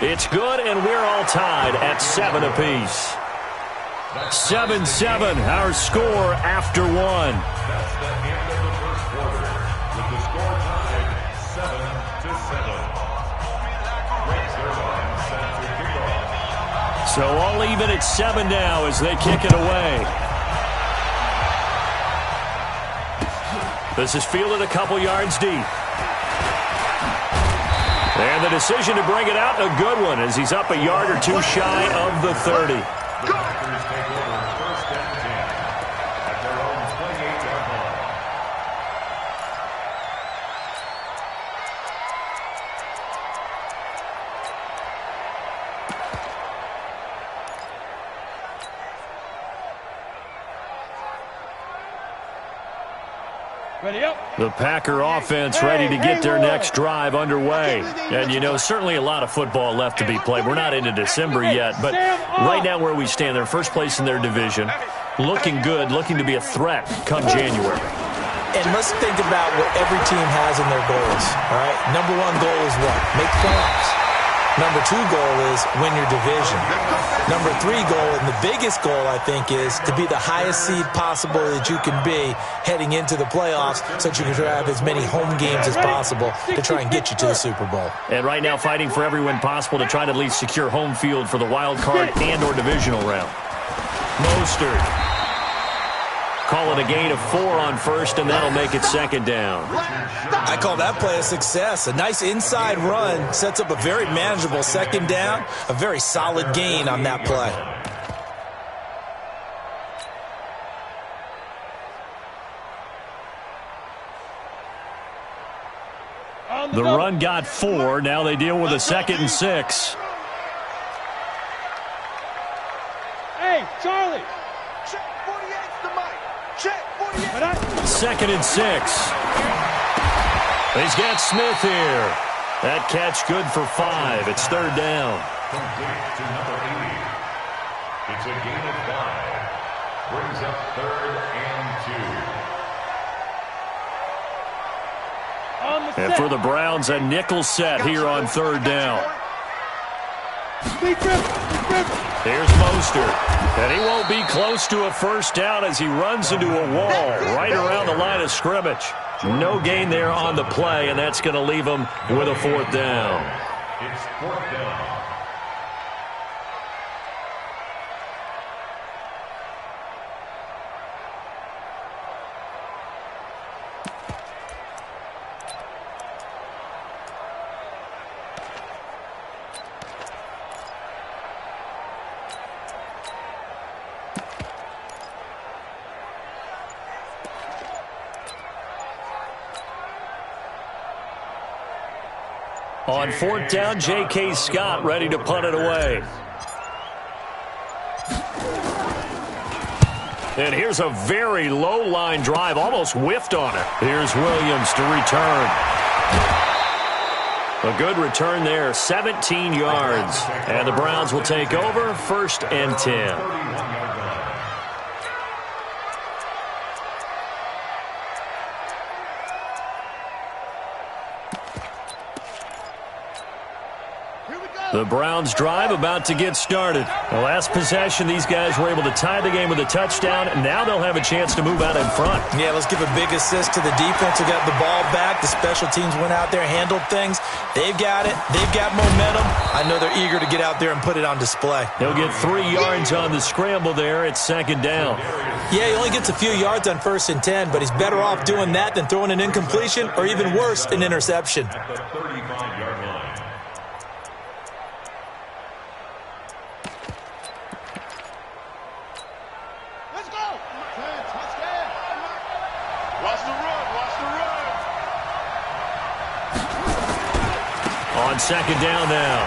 It's good, and we're all tied at 7 apiece. 7-7, our score after one. That's the end of the first quarter, with the score tied 7-7. So all even at 7 now as they kick it away. This is fielded a couple yards deep. And the decision to bring it out, a good one, as he's up a yard or two shy of the 30. The Packers take over 1st and 10 at their own 28-yard line. Ready up. The Packer offense ready to get their next drive underway. And, you know, certainly a lot of football left to be played. We're not into December yet, but right now where we stand, they're first place in their division. Looking good, looking to be a threat come January. And let's think about what every team has in their goals, all right? Number one goal is what? Make playoffs. Number two goal is win your division. Number three goal, and the biggest goal, I think, is to be the highest seed possible that you can be heading into the playoffs so that you can have as many home games as possible to try and get you to the Super Bowl. And right now fighting for every win possible to try to at least secure home field for the wild card and or divisional round. Mostert. Call it a gain of 4 on first, and that'll make it 2nd down. I call that play a success. A nice inside run sets up a very manageable 2nd down, a very solid gain on that play. The run got 4. Now they deal with a 2nd and 6. Hey, Charlie. Check 48's the mic. Check 48. 2nd and 6. He's got Smith here. That catch good for 5. It's 3rd down. Complete to number 80. It's a gain of 5. Brings up 3rd and 2. And for the Browns, a nickel set here on 3rd down. Here's Mostert. And he won't be close to a 1st down as he runs into a wall right around the line of scrimmage. No gain there on the play, and that's going to leave him with a 4th down. It's 4th down. On 4th down, J.K. Scott ready to punt it away. And here's a very low line drive, almost whiffed on it. Here's Williams to return. A good return there, 17 yards. And the Browns will take over 1st and 10. The Browns drive about to get started. The last possession, these guys were able to tie the game with a touchdown, and now they'll have a chance to move out in front. Yeah, let's give a big assist to the defense who got the ball back. The special teams went out there, handled things. They've got it. They've got momentum. I know they're eager to get out there and put it on display. He'll get 3 yards on the scramble there at 2nd down. Yeah, he only gets a few yards on 1st and 10, but he's better off doing that than throwing an incompletion or even worse, an interception. At the 35-yard line. On 2nd down now,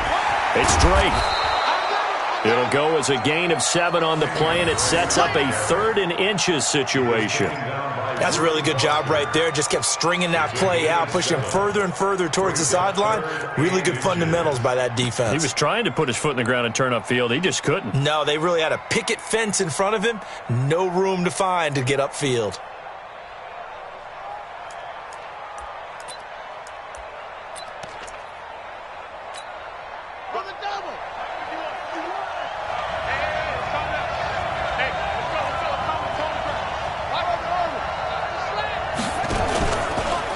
it's Drake. It'll go as a gain of 7 on the play, and it sets up a 3rd and inches situation. That's a really good job right there. Just kept stringing that play out, pushing him further and further towards the sideline. Really good fundamentals by that defense. He was trying to put his foot in the ground and turn upfield. He just couldn't. No, they really had a picket fence in front of him. No room to find to get upfield.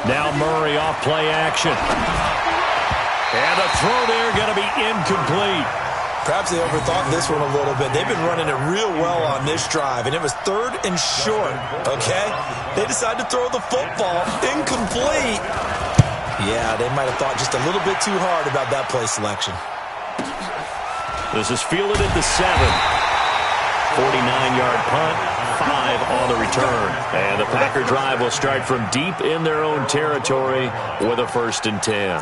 Now Murray off play action. And the throw there going to be incomplete. Perhaps they overthought this one a little bit. They've been running it real well on this drive, and it was 3rd and short, okay? They decided to throw the football incomplete. Yeah, they might have thought just a little bit too hard about that play selection. This is fielded at the 7. 49-yard punt, 5 on the return. And the Packer drive will start from deep in their own territory with a 1st and 10.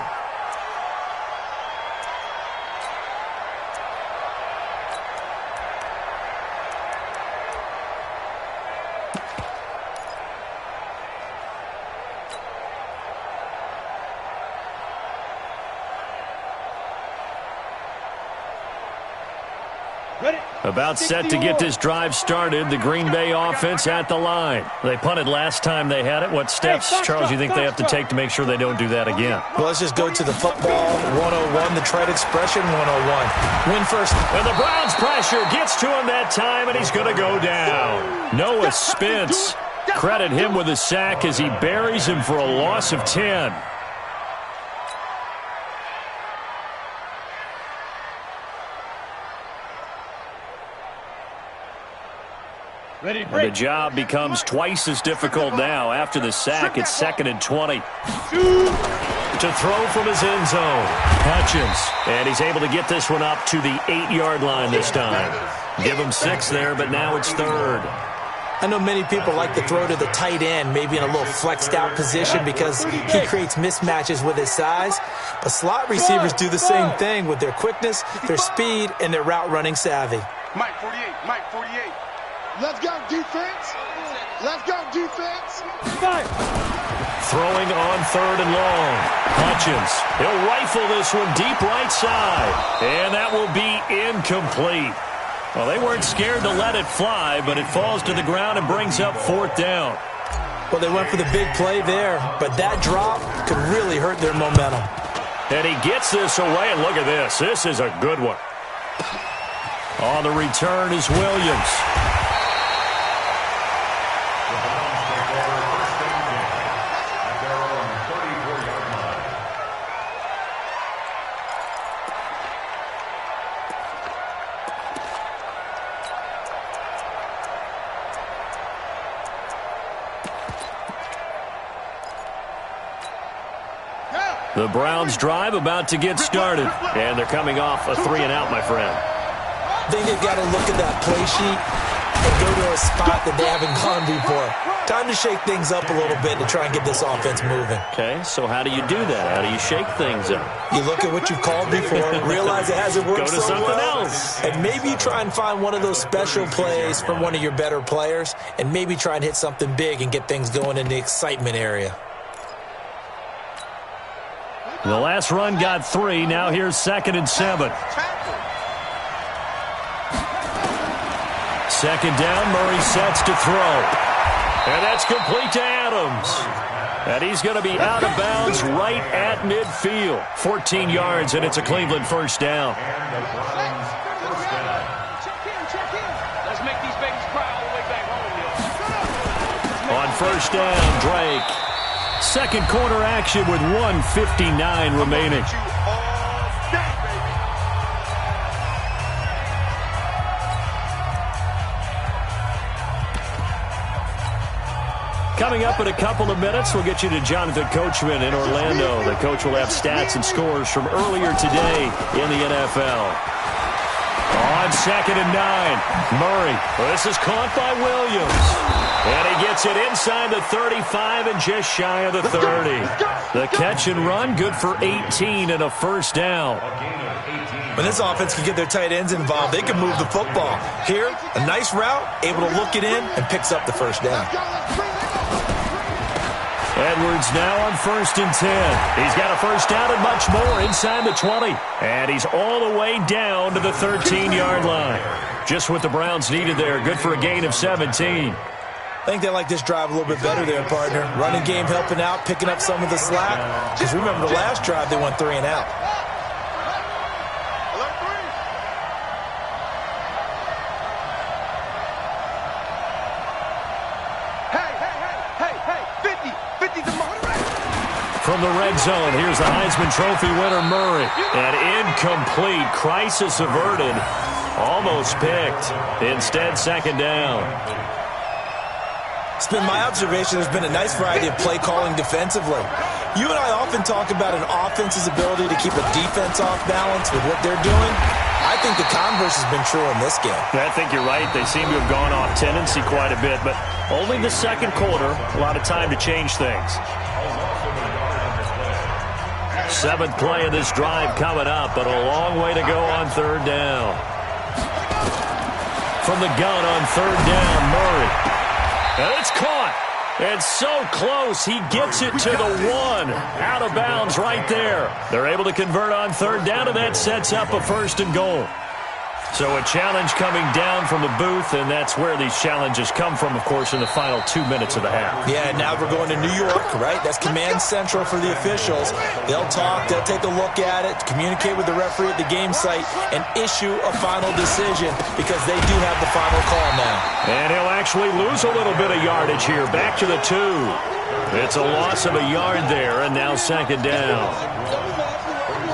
About set to get this drive started. The Green Bay offense at the line. They punted last time they had it. What steps, Charles, you think they have to take to make sure they don't do that again? Well, let's just go to the football 101, the trade expression 101. Win first. And the Browns pressure gets to him that time, and he's going to go down. Noah Spence, credit him with a sack as he buries him for a loss of 10. And the job becomes twice as difficult now. After the sack, it's 2nd and 20. To throw from his end zone. Hutchins. And he's able to get this one up to the 8-yard line this time. Give him 6 there, but now it's 3rd. I know many people like to throw to the tight end, maybe in a little flexed out position because he creates mismatches with his size. But slot receivers do the same thing with their quickness, their speed, and their route running savvy. Mike 48, Mike 48. Let's go, defense. Let's go, defense. Throwing on 3rd and long. Hutchins. He'll rifle this one deep right side. And that will be incomplete. Well, they weren't scared to let it fly, but it falls to the ground and brings up 4th down. Well, they went for the big play there, but that drop could really hurt their momentum. And he gets this away, and look at this. This is a good one. On the return is Williams. The Browns drive about to get started. And they're coming off a 3-and-out, my friend. I think they've got to look at that play sheet and go to a spot that they haven't gone before. Time to shake things up a little bit to try and get this offense moving. Okay, so how do you do that? How do you shake things up? You look at what you've called before, realize it hasn't worked so well. Go to something else. And maybe you try and find one of those special plays from one of your better players, and maybe try and hit something big and get things going in the excitement area. The last run got 3. Now here's 2nd and 7. 2nd down. Murray sets to throw. And that's complete to Adams. And he's going to be out of bounds right at midfield. 14 yards, and it's a Cleveland 1st down. Let's make these babies cry all the way back home. On 1st down, Drake. 2nd quarter action with 1:59 remaining. Coming up in a couple of minutes, we'll get you to Jonathan Coachman in Orlando. The coach will have stats and scores from earlier today in the NFL. On 2nd and 9, Murray. This is caught by Williams. And he gets it inside the 35 and just shy of the 30. The catch and run, good for 18 and a 1st down. When this offense can get their tight ends involved, they can move the football. Here, a nice route, able to look it in, and picks up the 1st down. Edwards now on 1st and 10. He's got a 1st down and much more inside the 20. And he's all the way down to the 13-yard line. Just what the Browns needed there. Good for a gain of 17. I think they like this drive a little bit better there, partner. Running game helping out, picking up some of the slack. Because remember the last drive, they went 3-and-out. From the red zone, here's the Heisman Trophy winner, Murray. And incomplete. Crisis averted. Almost picked. Instead, second down. It's been my observation there's been a nice variety of play calling defensively. You and I often talk about an offense's ability to keep a defense off balance with what they're doing. I think the converse has been true in this game. I think you're right. They seem to have gone off tendency quite a bit, but only the second quarter. A lot of time to change things. Seventh play of this drive coming up, but a long way to go on third down. From the gun on third down, Murray. And it's caught. And so close, he gets it to the one. Out of bounds right there. They're able to convert on third down, and that sets up a first and goal. So a challenge coming down from the booth, and that's where these challenges come from, of course, in the final 2 minutes of the half. Yeah, now we're going to New York, right? That's command central for the officials. They'll talk, they'll take a look at it, communicate with the referee at the game site, and issue a final decision because they do have the final call now. And he'll actually lose a little bit of yardage here. Back to the 2. It's a loss of a yard there, and now second down.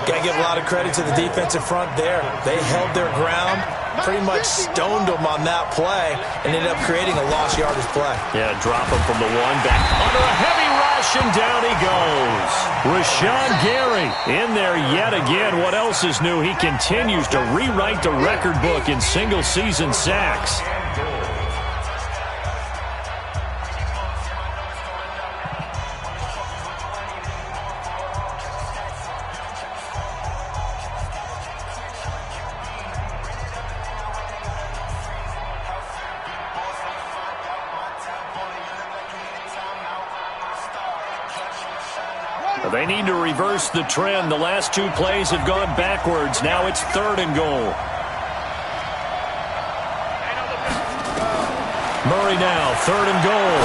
Got to give a lot of credit to the defensive front there. They held their ground, pretty much stoned them on that play, and ended up creating a lost yardage play. Yeah, drop him from the 1, back under a heavy rush, and down he goes. Rashawn Gary in there yet again. What else is new? He continues to rewrite the record book in single-season sacks. They need to reverse the trend. The last 2 plays have gone backwards. Now it's third and goal. Murray now, third and goal.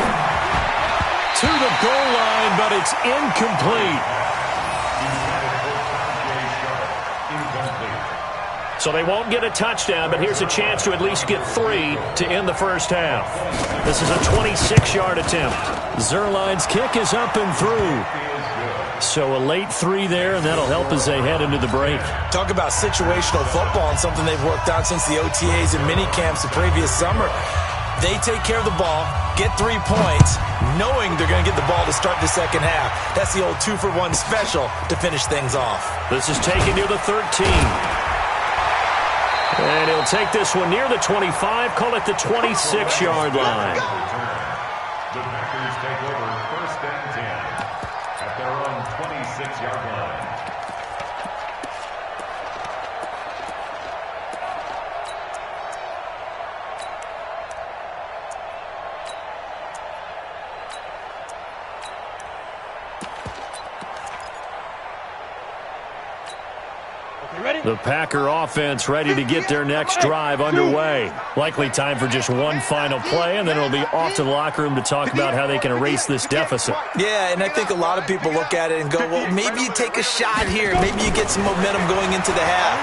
To the goal line, but it's incomplete. So they won't get a touchdown, but here's a chance to at least get 3 to end the first half. This is a 26-yard attempt. Zerline's kick is up and through. So a late 3 there, and that'll help as they head into the break. Talk about situational football and something they've worked on since the OTAs and mini camps the previous summer. They take care of the ball, get 3 points, knowing they're going to get the ball to start the second half. That's the old 2-for-1 special to finish things off. This is taken near the 13. And he'll take this one near the 25, call it the 26-yard line. The Packers take over first and 10 at their own 26-yard line. The Packer offense ready to get their next drive underway. Likely time for just one final play, and then it'll be off to the locker room to talk about how they can erase this deficit. Yeah, and I think a lot of people look at it and go, well, maybe you take a shot here. Maybe you get some momentum going into the half.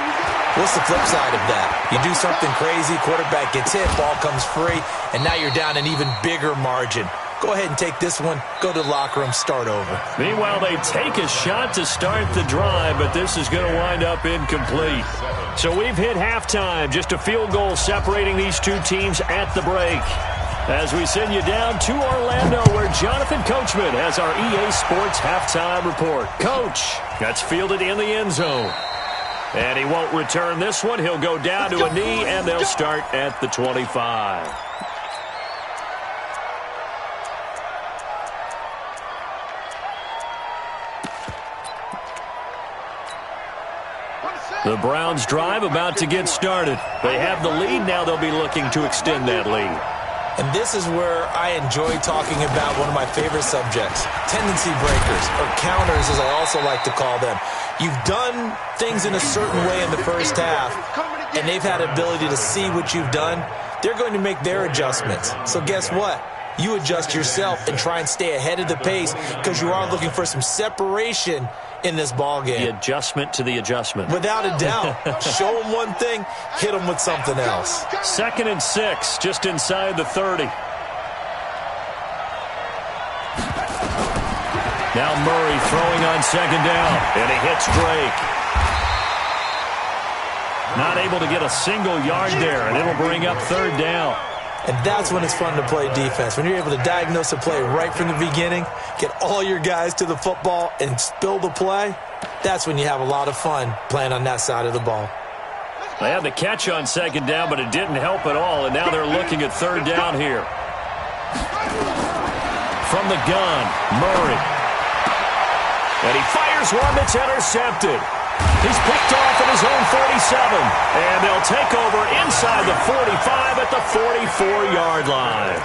What's the flip side of that? You do something crazy, quarterback gets hit, ball comes free, and now you're down an even bigger margin. Go ahead and take this one, go to the locker room, start over. Meanwhile, they take a shot to start the drive, but this is going to wind up incomplete. So we've hit halftime, just a field goal separating these two teams at the break. As we send you down to Orlando, where Jonathan Coachman has our EA Sports halftime report. Coach, that's fielded in the end zone. And he won't return this one. He'll go down to a knee, and they'll start at the 25. The Browns drive about to get started. They have the lead. Now they'll be looking to extend that lead. And this is where I enjoy talking about one of my favorite subjects, tendency breakers, or counters as I also like to call them. You've done things in a certain way in the first half, and they've had ability to see what you've done. They're going to make their adjustments. So guess what? You adjust yourself and try and stay ahead of the pace because you are looking for some separation in this ball game. The adjustment to the adjustment. Without a doubt. Show them one thing, hit them with something else. 2nd and 6, just inside the 30. Now Murray throwing on second down, and he hits Drake. Not able to get a single yard there, and it'll bring up third down. And that's when it's fun to play defense. When you're able to diagnose a play right from the beginning, get all your guys to the football, and spill the play, that's when you have a lot of fun playing on that side of the ball. They had the catch on second down, but it didn't help at all, and now they're looking at third down here. From the gun, Murray. And he fires one that's intercepted. He's picked off at his own 47. And they'll take over inside the 45 at the 44-yard line.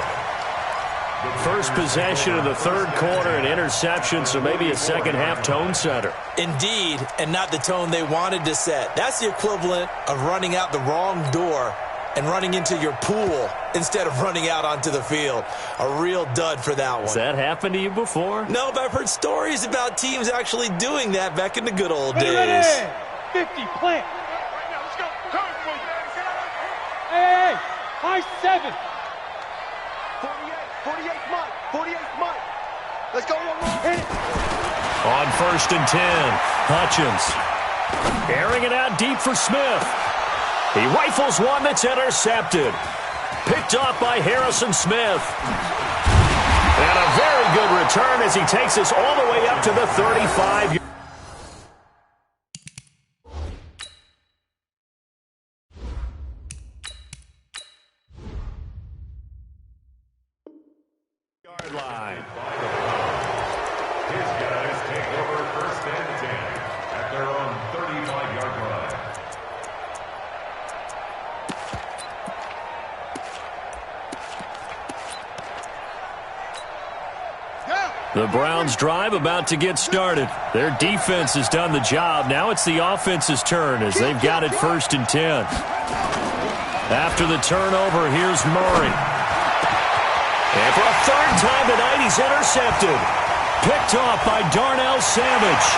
First possession of the third quarter, an interception, so maybe a second-half tone setter. Indeed, and not the tone they wanted to set. That's the equivalent of running out the wrong door and running into your pool instead of running out onto the field. A real dud for that one. Has that happened to you before? No, but I've heard stories about teams actually doing that back in the good old days. Ready. 50, plant. Hey, high 7. 48 Mike. 48 Mike. Let's go one more. On first and 10, Hutchins. Airing it out deep for Smith. He rifles one that's intercepted. Picked off by Harrison Smith. And a very good return as he takes us all the way up to the 35. Yard line. His guys take over first and 10 at their own 35-yard line. The Browns' drive about to get started. Their defense has done the job. Now it's the offense's turn as they've got it first and 10. After the turnover, here's Murray. And for a third time tonight, he's intercepted. Picked off by Darnell Savage.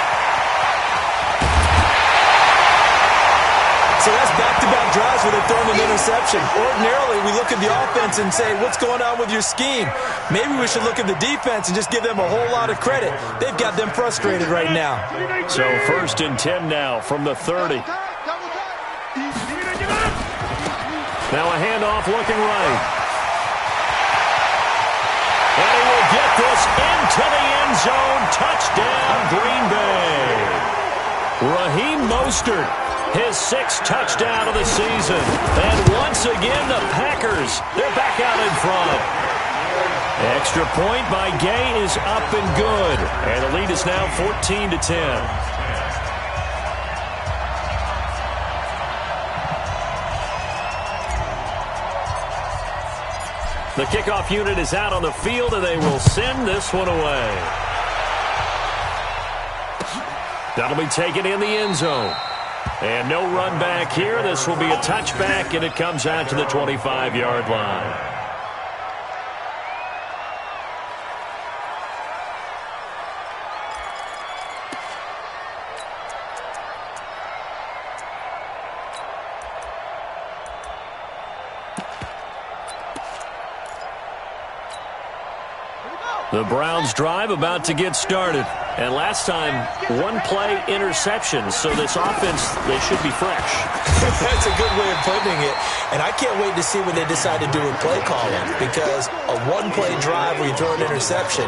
So that's back-to-back drives where they're throwing an interception. Ordinarily, we look at the offense and say, what's going on with your scheme? Maybe we should look at the defense and just give them a whole lot of credit. They've got them frustrated right now. So first and 10 now from the 30. Now a handoff looking right. And he will get this into the end zone. Touchdown, Green Bay. Raheem Mostert, his 6th touchdown of the season. And once again, the Packers, they're back out in front. Extra point by Gay is up and good. And the lead is now 14-10. The kickoff unit is out on the field, and they will send this one away. That'll be taken in the end zone. And no run back here. This will be a touchback, and it comes out to the 25-yard line. The Browns' drive about to get started. And last time, one-play interception. So this offense, they should be fresh. That's a good way of putting it. And I can't wait to see when they decide to do a play calling. Because a one-play drive where you throw an interception,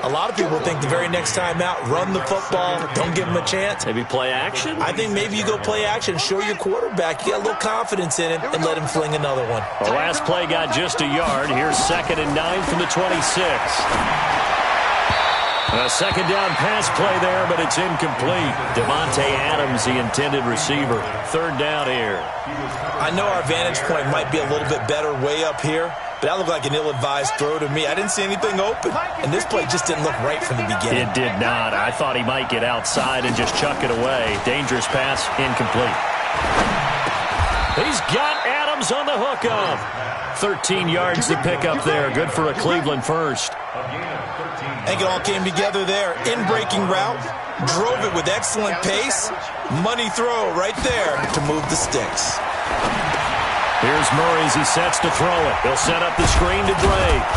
a lot of people think the very next time out, run the football, don't give them a chance. Maybe play action? I think maybe you go play action, show your quarterback, you got a little confidence in him, and let him fling another one. The last play got just a yard. Here's 2nd and 9 from the 26. A second down pass play there, but it's incomplete. Devontae Adams, the intended receiver. 3rd down here. I know our vantage point might be a little bit better way up here, but that looked like an ill-advised throw to me. I didn't see anything open, and this play just didn't look right from the beginning. It did not. I thought he might get outside and just chuck it away. Dangerous pass, incomplete. He's got Adams on the hookup. 13 yards to pick up there. Good for a Cleveland first. I think it all came together there. In-breaking route, drove it with excellent pace. Money throw right there to move the sticks. Here's Murray as he sets to throw it. He'll set up the screen to Drake.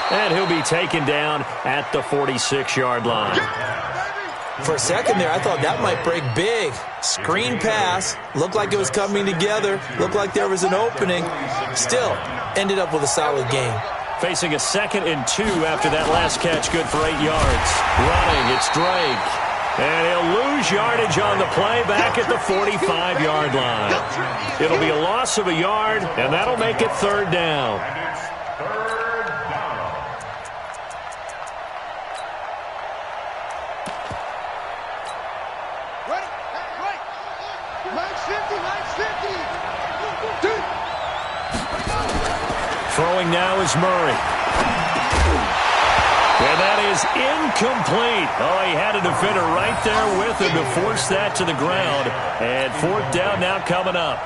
And he'll be taken down at the 46-yard line. For a second there, I thought that might break big. Screen pass. Looked like it was coming together. Looked like there was an opening. Still, ended up with a solid game. Facing a 2nd and 2 after that last catch, good for 8 yards. Running, it's Drake. And he'll lose yardage on the play back at the 45-yard line. It'll be a loss of a yard, and that'll make it 3rd down. Throwing now is Murray. And that is incomplete. Oh, he had a defender right there with him to force that to the ground. And 4th down now coming up.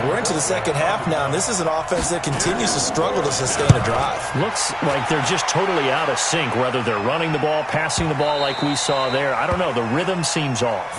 We're into the second half now, and this is an offense that continues to struggle to sustain a drive. Looks like they're just totally out of sync, whether they're running the ball, passing the ball like we saw there. I don't know. The rhythm seems off.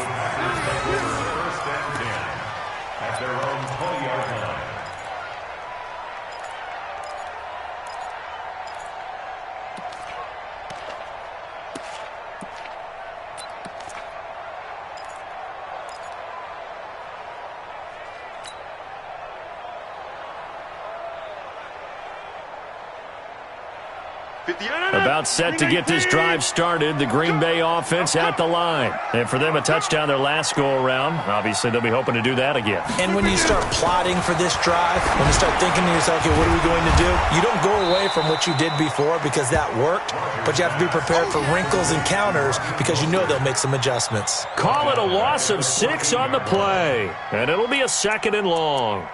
About set to get this drive started, the Green Bay offense at the line. And for them, a touchdown their last go-around. Obviously, they'll be hoping to do that again. And when you start plotting for this drive, when you start thinking to yourself, okay, what are we going to do? You don't go away from what you did before because that worked, but you have to be prepared for wrinkles and counters because you know they'll make some adjustments. Call it a loss of 6 on the play, and it'll be a 2nd and long.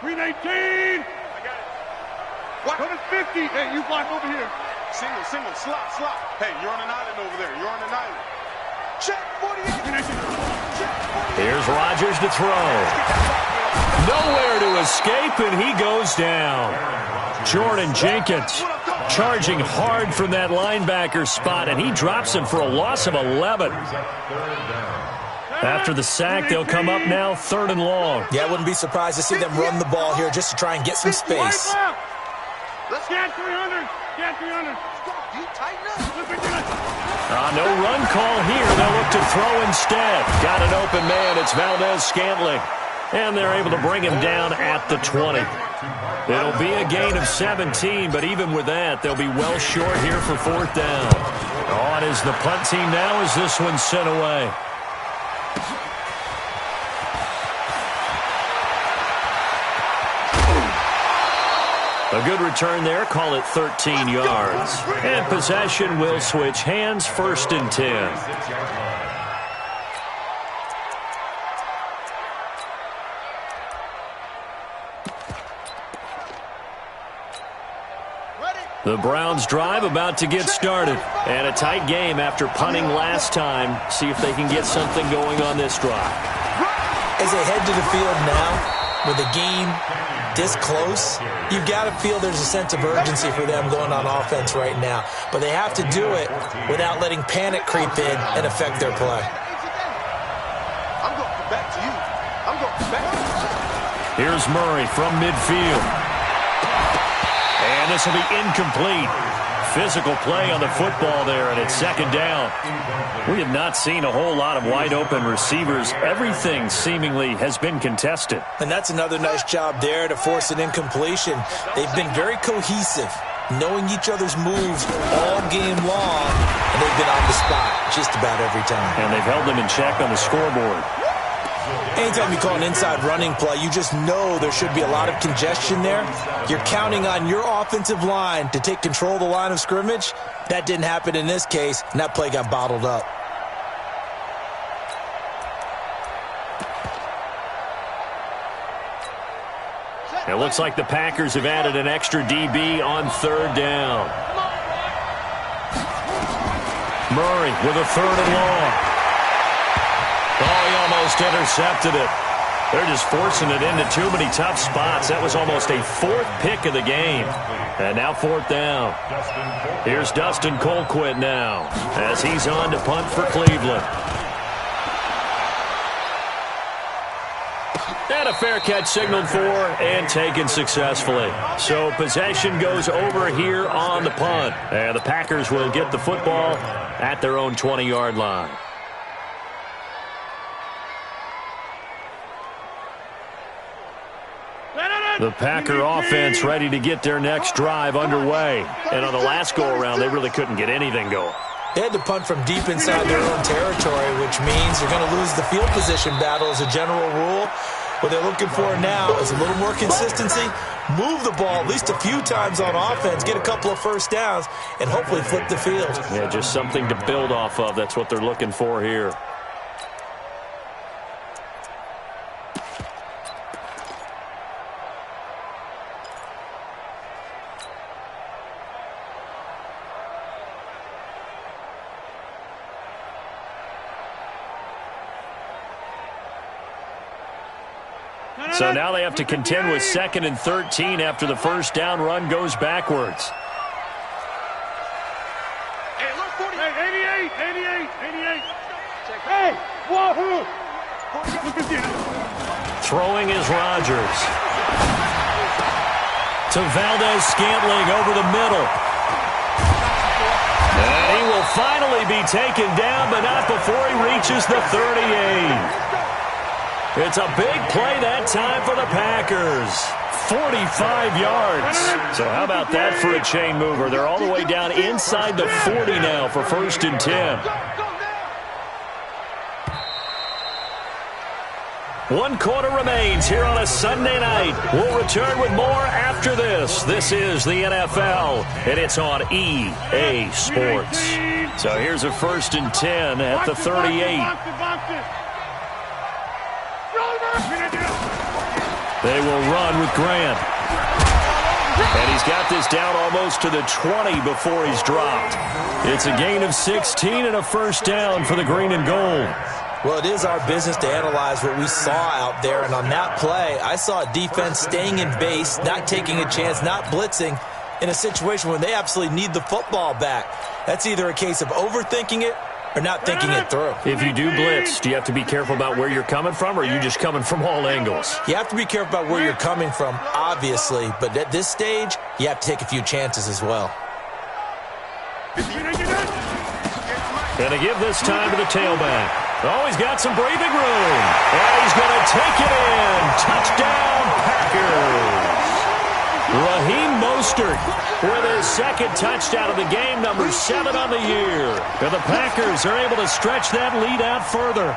Green 18. I got it. What? Go to 50. Hey, you block over here. Single, slot. Hey, you're on an island over there. You're on an island. Check 48. Here's Rodgers to throw. Nowhere to escape, and he goes down. Jordan Jenkins charging hard from that linebacker spot, and he drops him for a loss of 11. After the sack, they'll come up now 3rd and long. Yeah, I wouldn't be surprised to see them run the ball here just to try and get some space. Let's get 300. Get 300. No run call here. They'll look to throw instead. Got an open man. It's Valdez-Scantling. And they're able to bring him down at the 20. It'll be a gain of 17, but even with that, they'll be well short here for 4th down. On is the punt team now as this one's sent away. A good return there. Call it 13 yards. And possession will switch hands. 1st and 10. The Browns drive about to get started. And a tight game after punting last time. See if they can get something going on this drive. As they head to the field now, with the game this close, you've got to feel there's a sense of urgency for them going on offense right now. But they have to do it without letting panic creep in and affect their play. I'm going back to you. I'm going back to you. Here's Murray from midfield. And this will be incomplete. Physical play on the football there, and it's 2nd down. We have not seen a whole lot of wide-open receivers. Everything seemingly has been contested. And that's another nice job there to force an incompletion. They've been very cohesive, knowing each other's moves all game long, and they've been on the spot just about every time. And they've held them in check on the scoreboard. Anytime you call an inside running play, you just know there should be a lot of congestion there. You're counting on your offensive line to take control of the line of scrimmage. That didn't happen in this case, and that play got bottled up. It looks like the Packers have added an extra DB on 3rd down. Murray with a 3rd and long. Oh, he almost intercepted it. They're just forcing it into too many tough spots. That was almost a fourth pick of the game. And now fourth down. Here's Dustin Colquitt now as he's on to punt for Cleveland. And a fair catch signaled for and taken successfully. So possession goes over here on the punt. And the Packers will get the football at their own 20-yard line. The Packer offense ready to get their next drive underway. And on the last go-around, they really couldn't get anything going. They had to punt from deep inside their own territory, which means they're going to lose the field position battle as a general rule. What they're looking for now is a little more consistency, move the ball at least a few times on offense, get a couple of first downs, and hopefully flip the field. Yeah, just something to build off of. That's what they're looking for here. So now they have to contend with 2nd and 13 after the first down run goes backwards. Hey, look, 40. Hey, 88. Hey, wahoo! Throwing is Rodgers. To Valdez-Scantling over the middle. And he will finally be taken down, but not before he reaches the 38. It's a big play that time for the Packers. 45 yards. So how about that for a chain mover? They're all the way down inside the 40 now for 1st and 10. 1 quarter remains here on a Sunday night. We'll return with more after this. This is the NFL, and it's on EA Sports. So here's a 1st and 10 at the 38. They will run with Grant. And he's got this down almost to the 20 before he's dropped. It's a gain of 16 and a first down for the green and gold. Well, it is our business to analyze what we saw out there. And on that play, I saw a defense staying in base, not taking a chance, not blitzing in a situation where they absolutely need the football back. That's either a case of overthinking it or not thinking it through. If you do blitz, do you have to be careful about where you're coming from, or are you just coming from all angles? You have to be careful about where you're coming from, obviously. But at this stage, you have to take a few chances as well. Going to give this time to the tailback. Oh, he's got some breathing room. And he's going to take it in. Touchdown, Packers. Raheem Mostert with his 2nd touchdown of the game, number 7 on the year. And the Packers are able to stretch that lead out further.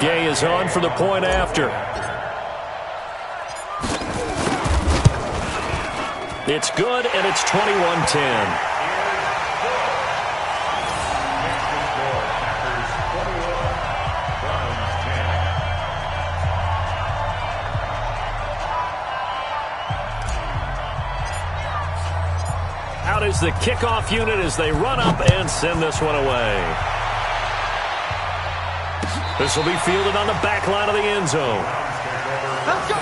Gay is on for the point after. It's good, and it's 21-10. Out is the kickoff unit as they run up and send this one away. This will be fielded on the back line of the end zone. Let's go.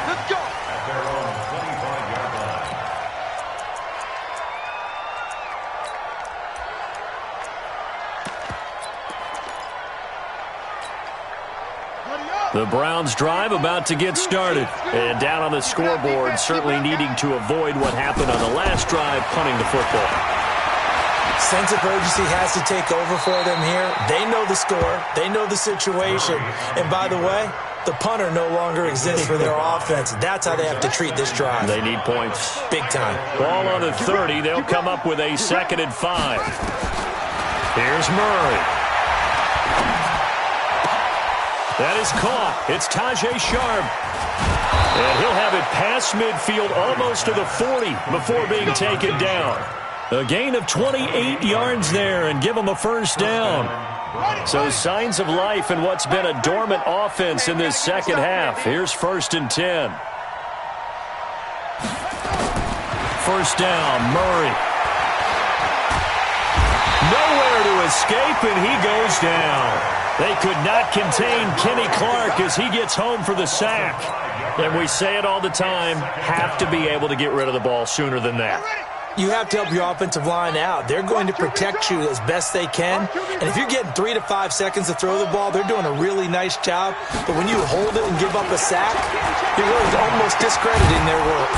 Let's go. At their own 25-yard line. The Browns drive about to get started. And down on the scoreboard, certainly needing to avoid what happened on the last drive, punting the football. Sense of urgency has to take over for them here. They know the score. They know the situation. And by the way, the punter no longer exists for their offense. That's how they have to treat this drive. They need points. Big time. Ball on the 30. They'll come up with a 2nd and 5. Here's Murray. That is caught. It's Tajay Sharp. And he'll have it past midfield almost to the 40 before being taken down. A gain of 28 yards there and give them a first down. So signs of life in what's been a dormant offense in this second half. Here's 1st and 10. First down, Murray. nowhere to escape, and he goes down. They could not contain Kenny Clark as he gets home for the sack. And we say it all the time, have to be able to get rid of the ball sooner than that. You have to help your offensive line out. They're going to protect you as best they can. And if you're getting 3 to 5 seconds to throw the ball, they're doing a really nice job. But when you hold it and give up a sack, you're really almost discrediting their work.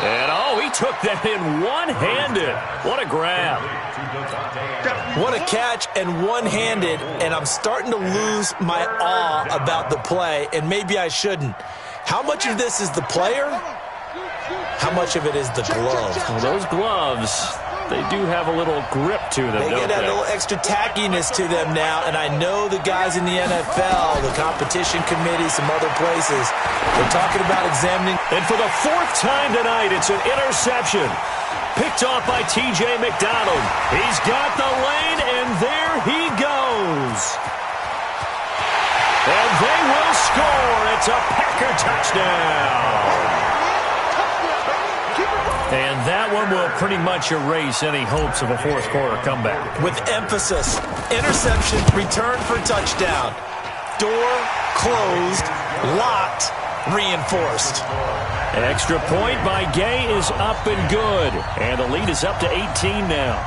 And, he took that in one-handed. What a grab. What a catch and one-handed. And I'm starting to lose my awe about the play, and maybe I shouldn't. How much of this is the player? How much of it is the glove? Well, those gloves, they do have a little grip to them, They get a little extra tackiness to them now, and I know the guys in the NFL, the competition committee, some other places, they're talking about examining. And for the 4th time tonight, it's an interception. Picked off by T.J. McDonald. He's got the lane, and there he goes. And they will score. It's a Packer touchdown. And that one will pretty much erase any hopes of a fourth-quarter comeback. With emphasis, interception, return for touchdown. Door closed, locked, reinforced. Extra point by Gay is up and good. And the lead is up to 18 now.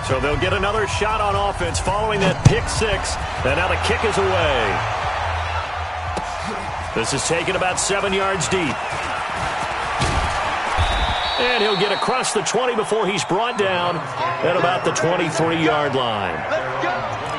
So they'll get another shot on offense following that pick six. And now the kick is away. This is taken about 7 yards deep. And he'll get across the 20 before he's brought down at about the 23-yard line. Let's go.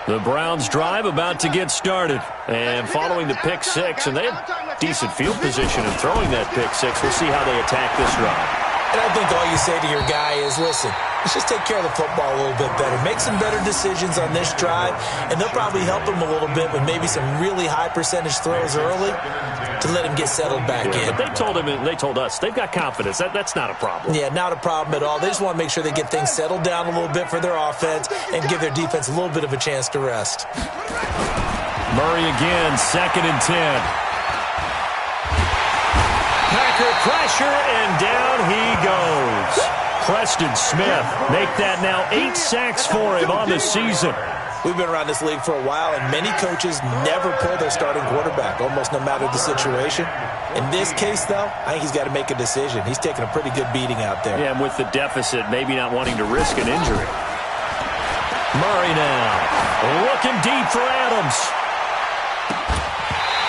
The Browns drive about to get started. And following the pick six, and they have decent field position in throwing that pick six. We'll see how they attack this drive. And I think all you say to your guy is, listen, let's just take care of the football a little bit better. Make some better decisions on this drive, and they'll probably help him a little bit with maybe some really high percentage throws early to let him get settled back in. But they told us, they've got confidence. That's not a problem. Yeah, not a problem at all. They just want to make sure they get things settled down a little bit for their offense and give their defense a little bit of a chance to rest. Murray again, 2nd and 10. Packer pressure, and down he goes. Preston Smith make that now 8 sacks for him on the season. We've been around this league for a while, and many coaches never pull their starting quarterback, almost no matter the situation. In this case, though, I think he's got to make a decision. He's taking a pretty good beating out there. Yeah, and with the deficit, maybe not wanting to risk an injury. Murray now, looking deep for Adams.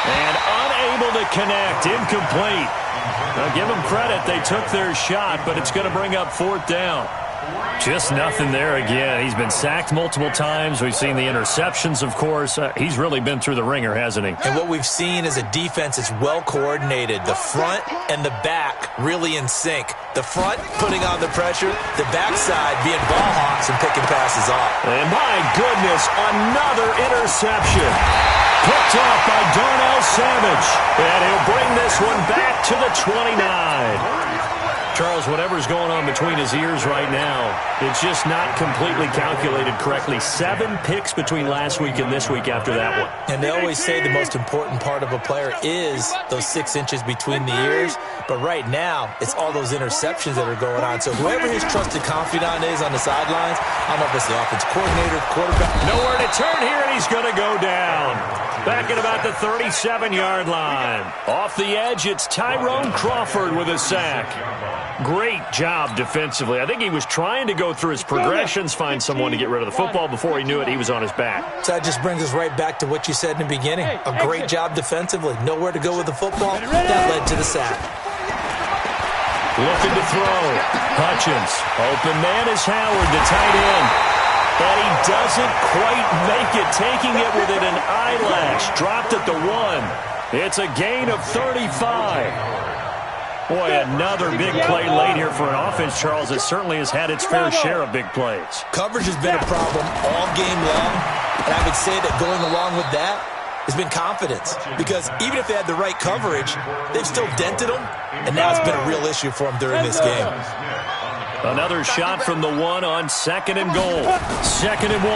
And unable to connect, incomplete. Now, give them credit. They took their shot, but it's going to bring up 4th down. Just nothing there again. He's been sacked multiple times. We've seen the interceptions, of course. He's really been through the ringer, hasn't he? And what we've seen is a defense that's well coordinated. The front and the back really in sync. The front putting on the pressure, the backside being ball hawks and picking passes off. And my goodness, another interception. Picked off by Darnell Savage. And he'll bring this one back to the 29. Charles, whatever's going on between his ears right now, it's just not completely calculated correctly. 7 picks between last week and this week after that one. And they always say the most important part of a player is those 6 inches between the ears. But right now, it's all those interceptions that are going on. So whoever his trusted confidant is on the sidelines, I don't know if it's the offensive coordinator, quarterback. Nowhere to turn here, and he's going to go down. Back at about the 37-yard line. Off the edge, it's Tyrone Crawford with a sack. Great job defensively. I think he was trying to go through his progressions, find someone to get rid of the football. Before he knew it, he was on his back. So that just brings us right back to what you said in the beginning. A great job defensively. Nowhere to go with the football. That led to the sack. Looking to throw. Hutchins. Open man is Howard, the tight end. And he doesn't quite make it, taking it within an eyelash. Dropped at the 1. It's a gain of 35. Boy, another big play late here for an offense, Charles, that certainly has had its fair share of big plays. Coverage has been a problem all game long, and I would say that going along with that has been confidence. Because even if they had the right coverage, they've still dented them, and now it's been a real issue for them during this game. Another shot from the one on 2nd and goal. 2nd and 1.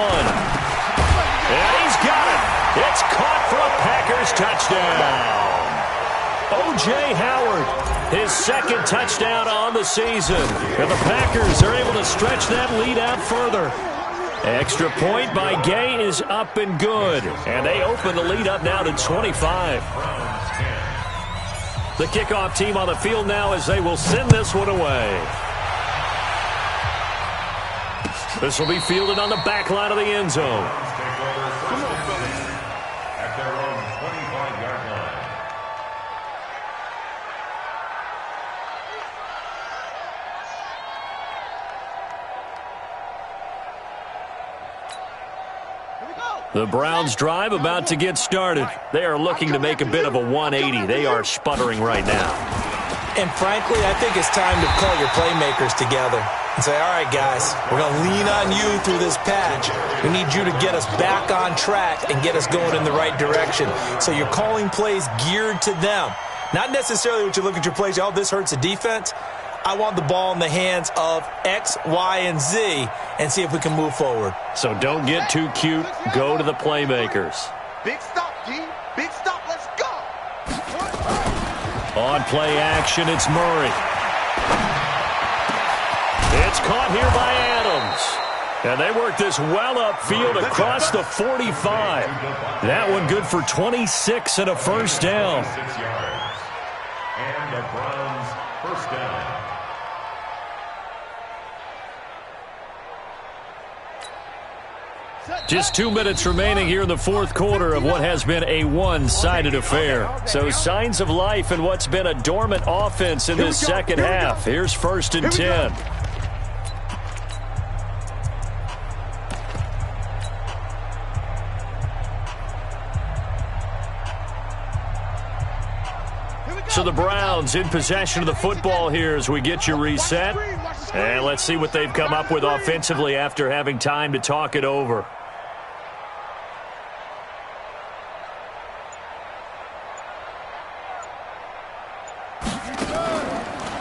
And he's got it. It's caught for a Packers touchdown. O.J. Howard, his 2nd touchdown on the season. And the Packers are able to stretch that lead out further. Extra point by Gay is up and good. And they open the lead up now to 25. The kickoff team on the field now as they will send this one away. This will be fielded on the back line of the end zone. At their own 25-yard line. The Browns drive about to get started. They are looking to make a bit of a 180. They are sputtering right now. And frankly, I think it's time to call your playmakers together and say, all right, guys, we're going to lean on you through this patch. We need you to get us back on track and get us going in the right direction. So you're calling plays geared to them. Not necessarily what you look at your plays, oh, this hurts the defense. I want the ball in the hands of X, Y, and Z and see if we can move forward. So don't get too cute. Go to the playmakers. Big stop, G. Big stop. Let's go. On play action, it's Murray. It's caught here by Adams. And they work this well upfield across the 45. That one good for 26 and a first down. 6 yards. And the Browns first down. Just 2 minutes remaining here in the fourth quarter of what has been a one-sided affair. So signs of life in what's been a dormant offense in this second half. Here's 1st and 10. So the Browns in possession of the football here as we get you reset. And let's see what they've come up with offensively after having time to talk it over.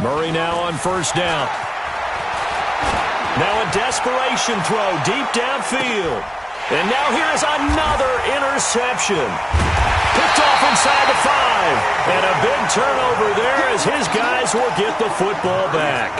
Murray now on first down. Now a desperation throw deep downfield. And now here's another interception. Picked off inside the 5. And a big turnover there as his guys will get the football back.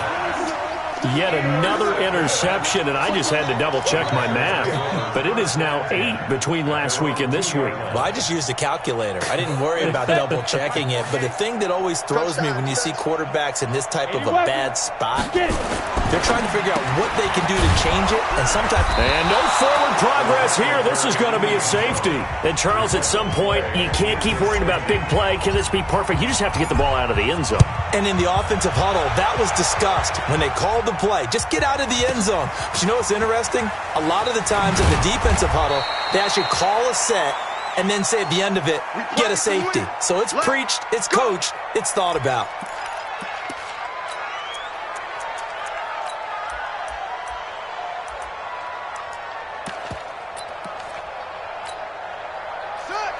Yet another interception, and I just had to double-check my math. But it is now 8 between last week and this week. Well, I just used a calculator. I didn't worry about double-checking it. But the thing that always throws me when you see quarterbacks in this type of a bad spot, they're trying to figure out what they can do to change it. And sometimes... And no forward progress here. This is going to be a safety. And, Charles, at some point, you can't keep worrying about big play. Can this be perfect? You just have to get the ball out of the end zone. And in the offensive huddle, that was discussed when they called the play. Just get out of the end zone. But you know what's interesting? A lot of the times in the defensive huddle, they actually call a set and then say at the end of it, get a safety. So it's preached, it's coached, it's thought about.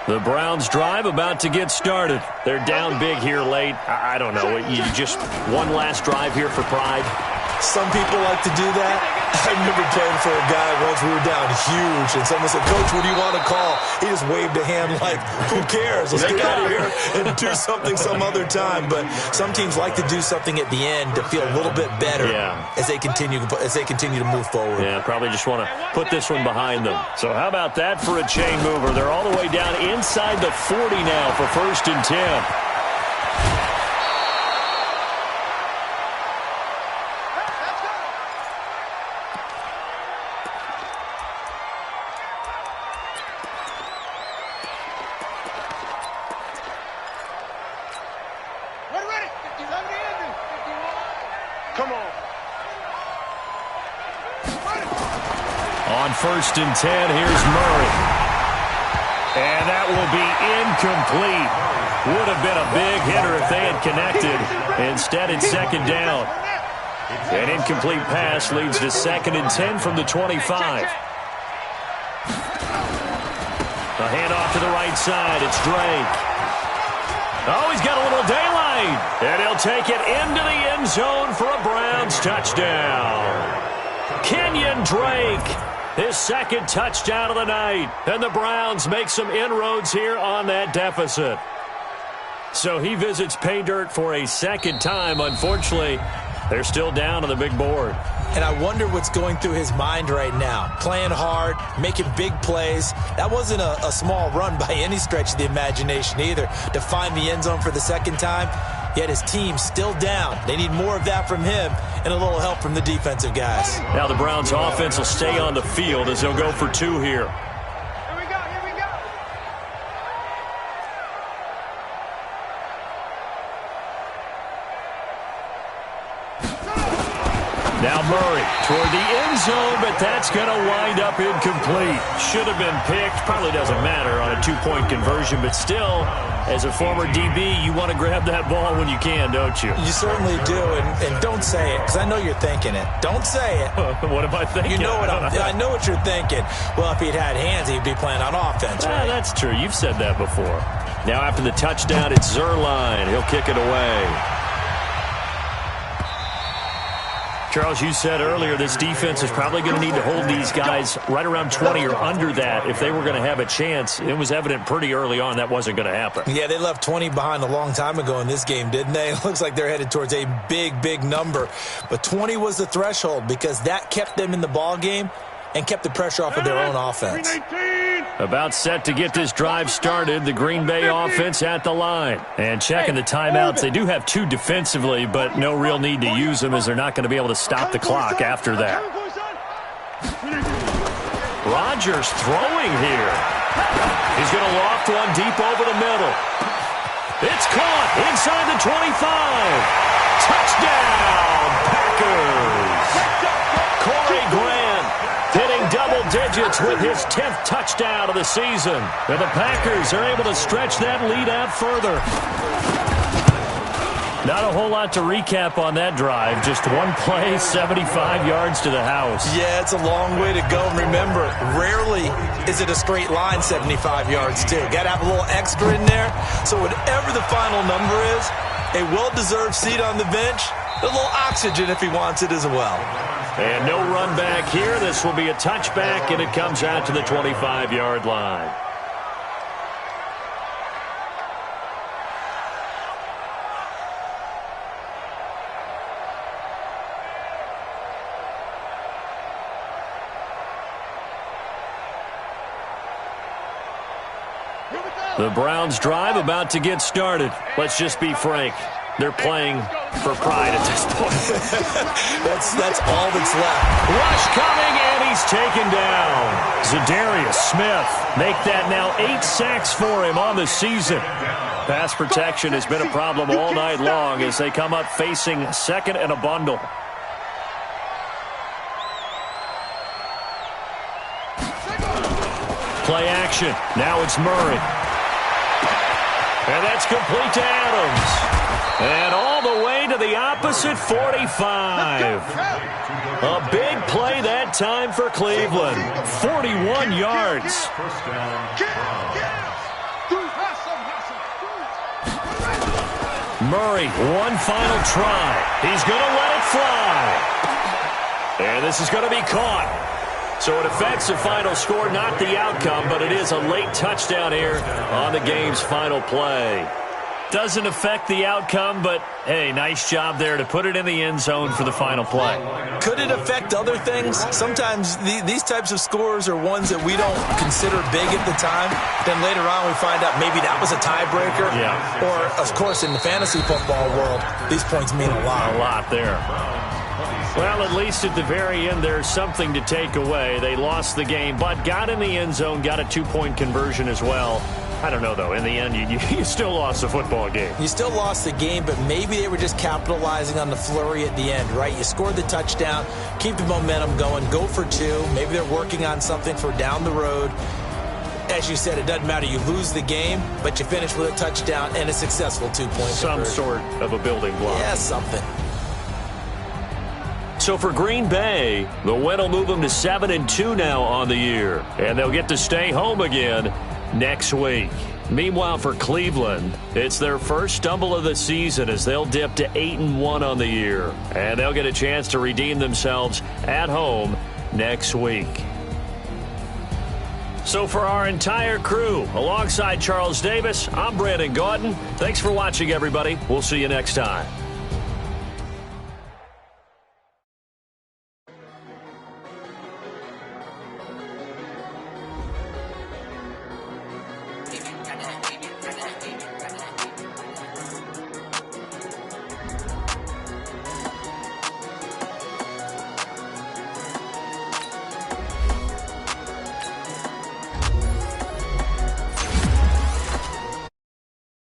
The Browns drive about to get started. They're down big here late. I don't know. You just one last drive here for pride. Some people like to do that. I remember playing for a guy once. We were down huge, and someone said, Coach, what do you want to call? He just waved a hand like, who cares? Let's get out of here and do something some other time. But some teams like to do something at the end to feel a little bit better as they continue to move forward. Yeah, probably just want to put this one behind them. So how about that for a chain mover? They're all the way down inside the 40 now for 1st and 10. On 1st and 10, here's Murray. And that will be incomplete. Would have been a big hitter if they had connected. Instead, it's 2nd down. An incomplete pass leads to 2nd and 10 from the 25. A handoff to the right side. It's Drake. Oh, he's got a little daylight. And he'll take it into the end zone for a Brown Browns touchdown. Kenyon Drake, his second touchdown of the night. And the Browns make some inroads here on that deficit. So he visits pay dirt for a second time. Unfortunately, they're still down on the big board. And I wonder what's going through his mind right now. Playing hard, making big plays. That wasn't a small run by any stretch of the imagination either, to find the end zone for the second time. Yet his team's still down. They need more of that from him and a little help from the defensive guys. Now the Browns offense will stay on the field as they'll go for two here. Now Murray toward the end zone, but that's going to wind up incomplete. Should have been picked. Probably doesn't matter on a two-point conversion, but still, as a former DB, you want to grab that ball when you can, don't you? You certainly do, and don't say it, because I know you're thinking it. Don't say it. What am I thinking? You know what I know what you're thinking. Well, if he'd had hands, he'd be playing on offense, right? That's true. You've said that before. Now after the touchdown, it's Zuerlein. He'll kick it away. Charles, you said earlier this defense is probably going to need to hold these guys right around 20 or under that if they were going to have a chance. It was evident pretty early on that wasn't going to happen. Yeah, they left 20 behind a long time ago in this game, didn't they? It looks like they're headed towards a big, big number. But 20 was the threshold because that kept them in the ball game and kept the pressure off of their own offense. About set to get this drive started, the Green Bay offense at the line. And checking the timeouts, they do have two defensively, but no real need to use them as they're not going to be able to stop the clock after that. Rodgers throwing here. He's going to loft one deep over the middle. It's caught inside the 25. Touchdown, Packers. Corey Grant hitting double digits with his 10th touchdown of the season. And the Packers are able to stretch that lead out further. Not a whole lot to recap on that drive. Just one play, 75 yards to the house. Yeah, it's a long way to go. Remember, rarely is it a straight line 75 yards, too. Got to have a little extra in there. So whatever the final number is, a well-deserved seat on the bench, a little oxygen if he wants it as well. And no run back here. This will be a touchback, and it comes out to the 25-yard line. The Browns drive about to get started. Let's just be frank. They're playing for pride at this point. that's all that's left. Rush coming, and he's taken down. Zadarius Smith make that now 8 sacks for him on the season. Pass protection has been a problem all night long as they come up facing second and a bundle. Play action. Now it's Murray. And that's complete to Adams. And all the way to the opposite 45. A big play that time for Cleveland. 41 yards. Murray, one final try. He's going to let it fly. And this is going to be caught. So it affects the final score, not the outcome, but it is a late touchdown here on the game's final play. Doesn't affect the outcome, but, hey, nice job there to put it in the end zone for the final play. Could it affect other things? Sometimes these types of scores are ones that we don't consider big at the time. Then later on we find out maybe that was a tiebreaker. Yeah. Or, of course, in the fantasy football world, these points mean a lot. A lot there. Well, at least at the very end, there's something to take away. They lost the game, but got in the end zone, got a 2-point conversion as well. I don't know, though. In the end, you still lost the football game. You still lost the game, but maybe they were just capitalizing on the flurry at the end, right? You scored the touchdown, keep the momentum going, go for 2. Maybe they're working on something for down the road. As you said, it doesn't matter. You lose the game, but you finish with a touchdown and a successful 2-point Some sort of a building block. Yeah, something. So for Green Bay, the win will move them to 7-2 now on the year. And they'll get to stay home again next week. Meanwhile, for Cleveland, it's their first stumble of the season as they'll dip to 8-1 on the year. And they'll get a chance to redeem themselves at home next week. So for our entire crew, alongside Charles Davis, I'm Brandon Gaudin. Thanks for watching, everybody. We'll see you next time.